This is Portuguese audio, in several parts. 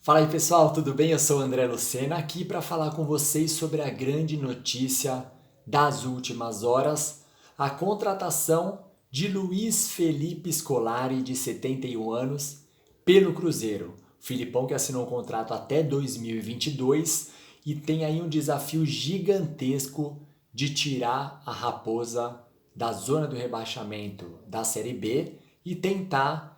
Fala aí pessoal, tudo bem? Eu sou o André Lucena aqui para falar com vocês sobre a grande notícia das últimas horas, a contratação de Luiz Felipe Scolari, de 71 anos, pelo Cruzeiro. O Filipão que assinou um contrato até 2022 e tem aí um desafio gigantesco de tirar a Raposa da zona do rebaixamento da Série B e tentar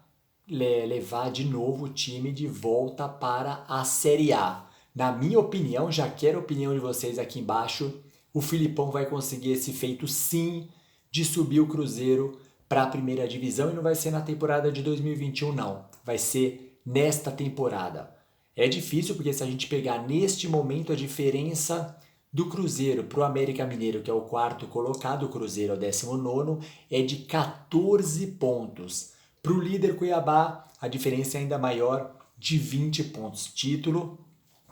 levar de novo o time de volta para a Série A. Na minha opinião, já quero a opinião de vocês aqui embaixo, o Filipão vai conseguir esse feito sim de subir o Cruzeiro para a primeira divisão e não vai ser na temporada de 2021 não, vai ser nesta temporada. É difícil porque se a gente pegar neste momento a diferença do Cruzeiro para o América Mineiro, que é o quarto colocado, o Cruzeiro é o 19º, é de 14 pontos. Para o líder Cuiabá, a diferença é ainda maior, de 20 pontos. Título,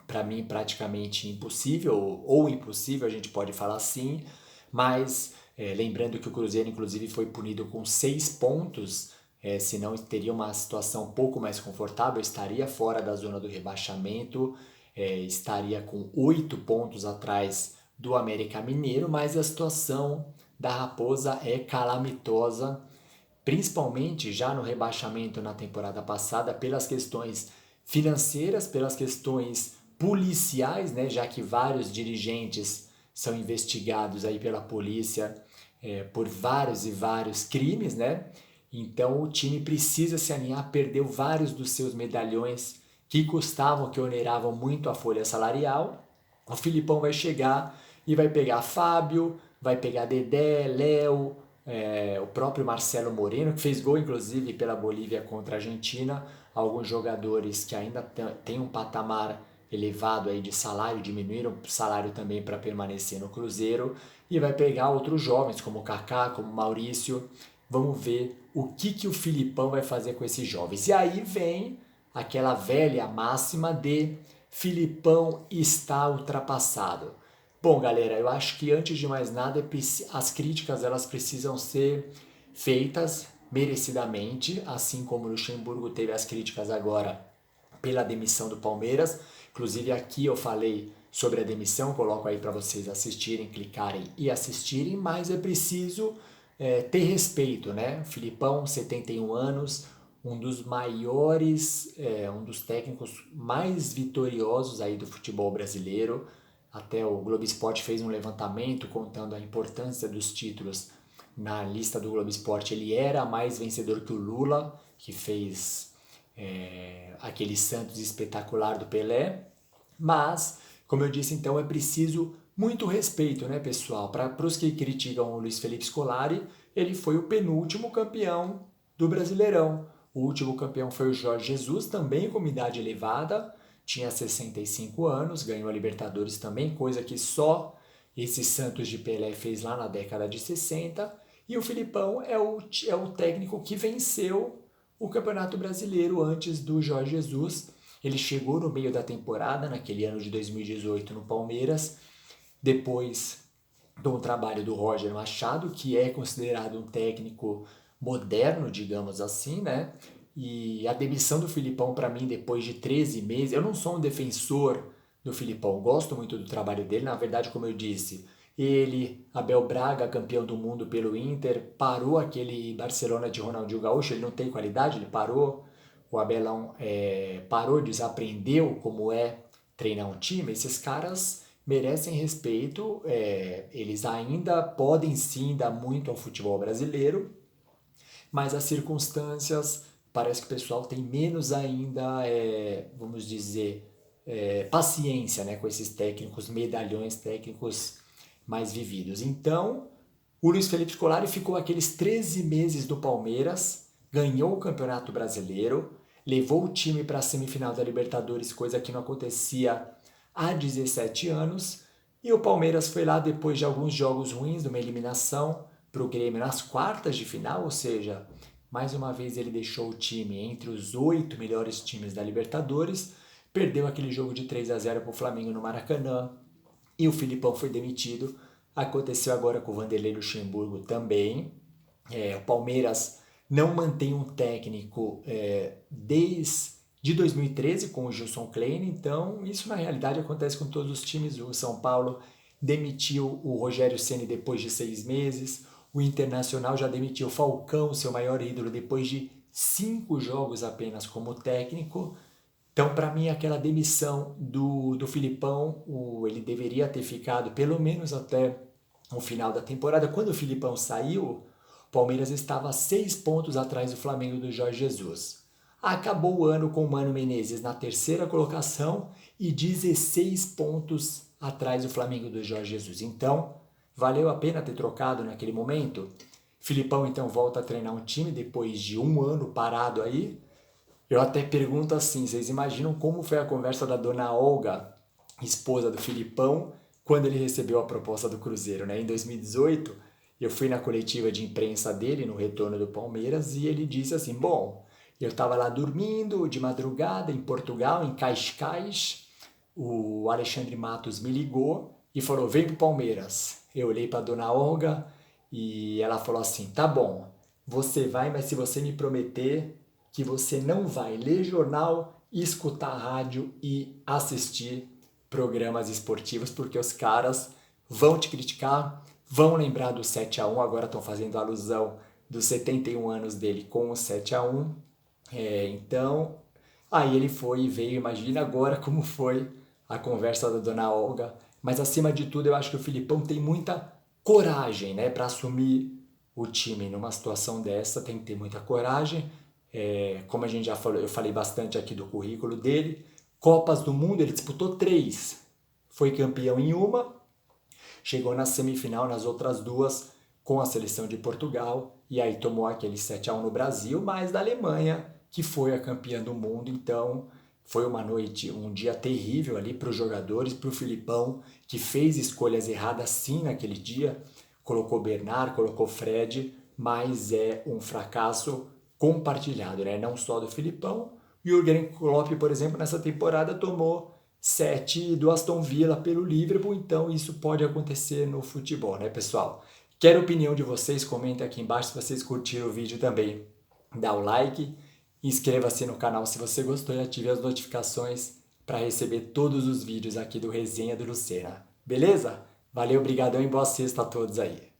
para mim, praticamente impossível, ou impossível, a gente pode falar assim, mas lembrando que o Cruzeiro, inclusive, foi punido com 6 pontos, senão teria uma situação um pouco mais confortável, estaria fora da zona do rebaixamento, estaria com 8 pontos atrás do América Mineiro, mas a situação da Raposa é calamitosa, principalmente já no rebaixamento na temporada passada, pelas questões financeiras, pelas questões policiais, né, já que vários dirigentes são investigados aí pela polícia por vários e vários crimes, né? Então o time precisa se alinhar, perdeu vários dos seus medalhões que custavam, que oneravam muito a folha salarial. O Filipão vai chegar e vai pegar Fábio, vai pegar Dedé, Léo, o próprio Marcelo Moreno, que fez gol inclusive pela Bolívia contra a Argentina, alguns jogadores que ainda têm um patamar elevado aí de salário, diminuíram o salário também para permanecer no Cruzeiro, e vai pegar outros jovens como Kaká, como Maurício. Vamos ver o que o Filipão vai fazer com esses jovens. E aí vem aquela velha máxima de Filipão está ultrapassado. Bom, galera, eu acho que antes de mais nada as críticas elas precisam ser feitas merecidamente, assim como o Luxemburgo teve as críticas agora pela demissão do Palmeiras. Inclusive aqui eu falei sobre a demissão, coloco aí para vocês assistirem, clicarem e assistirem, mas é preciso ter respeito, né? O Filipão, 71 anos, um dos maiores, um dos técnicos mais vitoriosos aí do futebol brasileiro. Até o Globo Esporte fez um levantamento contando a importância dos títulos na lista do Globo Esporte. Ele era mais vencedor que o Lula, que fez aquele Santos espetacular do Pelé. Mas, como eu disse, então é preciso muito respeito, né, pessoal? Para os que criticam o Luiz Felipe Scolari, ele foi o penúltimo campeão do Brasileirão. O último campeão foi o Jorge Jesus, também com idade elevada, tinha 65 anos, ganhou a Libertadores também, coisa que só esse Santos de Pelé fez lá na década de 60. E o Filipão é o técnico que venceu o Campeonato Brasileiro antes do Jorge Jesus. Ele chegou no meio da temporada, naquele ano de 2018, no Palmeiras, depois do trabalho do Roger Machado, que é considerado um técnico moderno, digamos assim, né? E a demissão do Filipão, para mim, depois de 13 meses, eu não sou um defensor do Filipão, gosto muito do trabalho dele, na verdade, como eu disse, ele, Abel Braga, campeão do mundo pelo Inter, parou aquele Barcelona de Ronaldinho Gaúcho, ele não tem qualidade, ele parou, o Abelão parou, desaprendeu como é treinar um time, esses caras merecem respeito, eles ainda podem sim dar muito ao futebol brasileiro, mas as circunstâncias, parece que o pessoal tem menos ainda, vamos dizer, paciência, né, com esses técnicos, medalhões técnicos mais vividos. Então, o Luiz Felipe Scolari ficou aqueles 13 meses do Palmeiras, ganhou o Campeonato Brasileiro, levou o time para a semifinal da Libertadores, coisa que não acontecia há 17 anos, e o Palmeiras foi lá depois de alguns jogos ruins, de uma eliminação para o Grêmio nas quartas de final, ou seja, mais uma vez ele deixou o time entre os 8 melhores times da Libertadores, perdeu aquele jogo de 3-0 para o Flamengo no Maracanã, e o Filipão foi demitido. Aconteceu agora com o Vanderlei Luxemburgo também. O Palmeiras não mantém um técnico desde de 2013 com o Gilson Klein, então isso na realidade acontece com todos os times. O São Paulo demitiu o Rogério Ceni depois de 6 meses, o Internacional já demitiu o Falcão, seu maior ídolo, depois de 5 jogos apenas como técnico. Então, para mim, aquela demissão do Filipão, ele deveria ter ficado pelo menos até o final da temporada. Quando o Filipão saiu, o Palmeiras estava 6 pontos atrás do Flamengo do Jorge Jesus. Acabou o ano com o Mano Menezes na terceira colocação e 16 pontos atrás do Flamengo do Jorge Jesus. Então, valeu a pena ter trocado naquele momento? Filipão então volta a treinar um time depois de um ano parado aí. Eu até pergunto assim, vocês imaginam como foi a conversa da dona Olga, esposa do Filipão, quando ele recebeu a proposta do Cruzeiro, né? Em 2018, eu fui na coletiva de imprensa dele, no retorno do Palmeiras, e ele disse assim, bom, eu estava lá dormindo de madrugada em Portugal, em Cascais, o Alexandre Matos me ligou e falou, vem pro Palmeiras. Eu olhei para dona Olga e ela falou assim, tá bom, você vai, mas se você me prometer que você não vai ler jornal, escutar rádio e assistir programas esportivos, porque os caras vão te criticar, vão lembrar do 7-1, agora estão fazendo alusão dos 71 anos dele com o 7-1. Então, aí ele foi e veio, imagina agora como foi a conversa da dona Olga. Mas acima de tudo, eu acho que o Filipão tem muita coragem, né, para assumir o time numa situação dessa, tem que ter muita coragem. Como a gente já falou, eu falei bastante aqui do currículo dele. Copas do Mundo, ele disputou 3. Foi campeão em uma, chegou na semifinal nas outras 2 com a seleção de Portugal e aí tomou aquele 7-1 no Brasil, mas da Alemanha, que foi a campeã do mundo. Então foi uma noite, um dia terrível ali para os jogadores, para o Filipão, que fez escolhas erradas sim naquele dia. Colocou Bernard, colocou Fred, mas é um fracasso compartilhado, né? Não só do Filipão. O Jürgen Klopp, por exemplo, nessa temporada tomou 7 do Aston Villa pelo Liverpool, então isso pode acontecer no futebol, né, pessoal? Quero a opinião de vocês, comenta aqui embaixo se vocês curtiram o vídeo também. Dá o like, inscreva-se no canal se você gostou e ative as notificações para receber todos os vídeos aqui do Resenha do Lucena. Beleza? Valeu, obrigadão e boa sexta a todos aí.